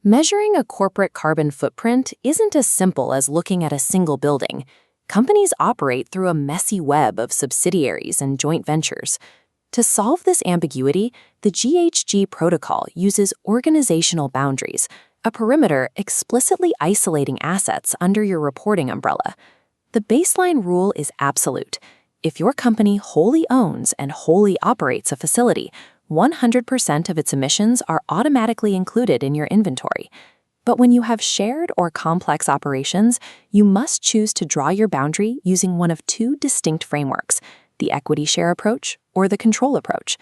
Measuring a corporate carbon footprint isn't as simple as looking at a single building. Companies operate through a messy web of subsidiaries and joint ventures. To solve this ambiguity, the GHG protocol uses organizational boundaries, a perimeter explicitly isolating assets under your reporting umbrella. The baseline rule is absolute. If your company wholly owns and wholly operates a facility, 100% of its emissions are automatically included in your inventory. But when you have shared or complex operations, you must choose to draw your boundary using one of two distinct frameworks, the equity share approach or the control approach.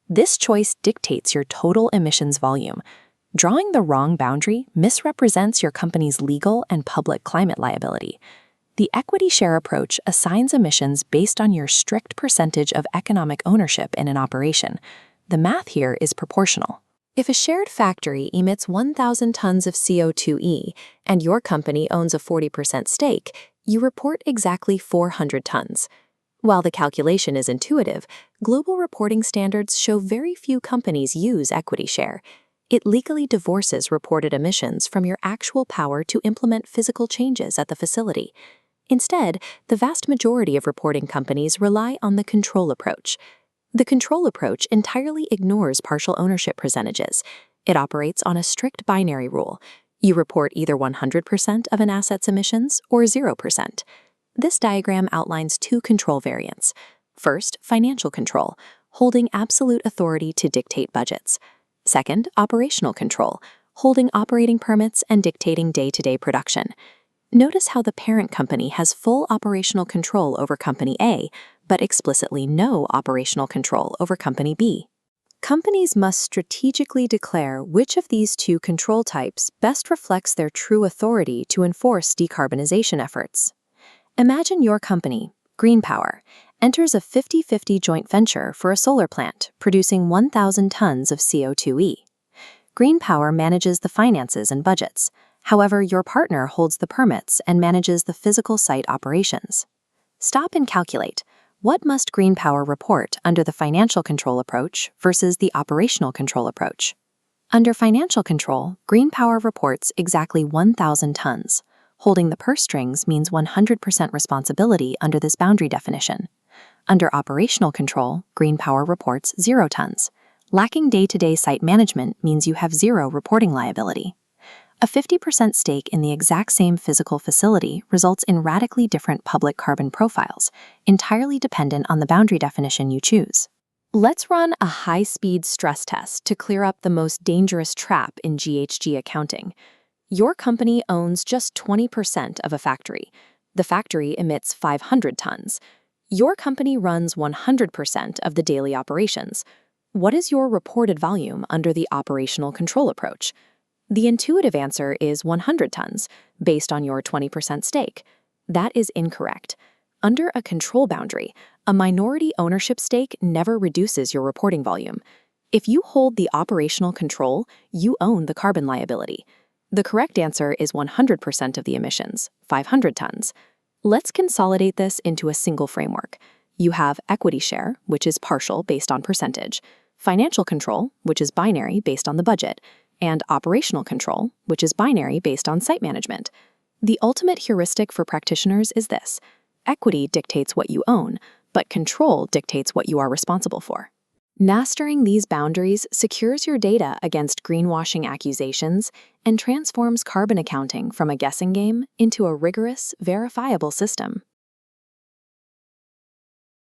This choice dictates your total emissions volume. Drawing the wrong boundary misrepresents your company's legal and public climate liability. The equity share approach assigns emissions based on your strict percentage of economic ownership in an operation. The math here is proportional. If a shared factory emits 1,000 tons of CO2e and your company owns a 40% stake, you report exactly 400 tons. While the calculation is intuitive, global reporting standards show very few companies use equity share. It legally divorces reported emissions from your actual power to implement physical changes at the facility. Instead, the vast majority of reporting companies rely on the control approach. The control approach entirely ignores partial ownership percentages. It operates on a strict binary rule. You report either 100% of an asset's emissions or 0%. This diagram outlines two control variants. First, financial control, holding absolute authority to dictate budgets. Second, operational control, holding operating permits and dictating day-to-day production. Notice how the parent company has full operational control over Company A, but explicitly no operational control over Company B. Companies must strategically declare which of these two control types best reflects their true authority to enforce decarbonization efforts. Imagine your company, Green Power, enters a 50-50 joint venture for a solar plant producing 1,000 tons of CO2e. Green Power manages the finances and budgets. However, your partner holds the permits and manages the physical site operations. Stop and calculate. What must Green Power report under the financial control approach versus the operational control approach? Under financial control, Green Power reports exactly 1,000 tons. Holding the purse strings means 100% responsibility under this boundary definition. Under operational control, Green Power reports 0 tons. Lacking day-to-day site management means you have 0 reporting liability. A 50% stake in the exact same physical facility results in radically different public carbon profiles, entirely dependent on the boundary definition you choose. Let's run a high-speed stress test to clear up the most dangerous trap in GHG accounting. Your company owns just 20% of a factory. The factory emits 500 tons. Your company runs 100% of the daily operations. What is your reported volume under the operational control approach? The intuitive answer is 100 tons, based on your 20% stake. That is incorrect. Under a control boundary, a minority ownership stake never reduces your reporting volume. If you hold the operational control, you own the carbon liability. The correct answer is 100% of the emissions, 500 tons. Let's consolidate this into a single framework. You have equity share, which is partial based on percentage, financial control, which is binary based on the budget, and operational control, which is binary based on site management. The ultimate heuristic for practitioners is this: equity dictates what you own, but control dictates what you are responsible for. Mastering these boundaries secures your data against greenwashing accusations and transforms carbon accounting from a guessing game into a rigorous, verifiable system.